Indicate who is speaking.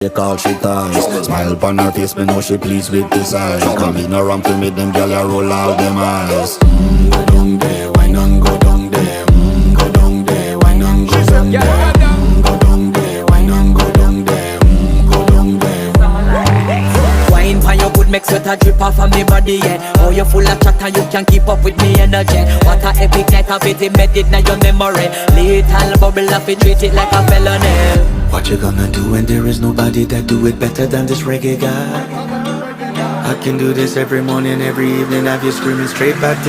Speaker 1: They call she ties. Smile upon her face, me know she pleased with this eyes. Come in around to me, them gyal a roll out them eyes. Go down there, why not go down there? Go down there, why not go down there? Go down there, why not go down there? Go down there.
Speaker 2: Wine pan your good, make sweat a drip off of me body, yeah. Oh, you full of chatter, you can't keep up with me energy. What a epic night of it, embedded in your memory. Little bubble up, it treat it like a felony.
Speaker 1: What you gonna do when there is nobody that do it better than this reggae guy? I can do this every morning, every evening, have you screaming straight back to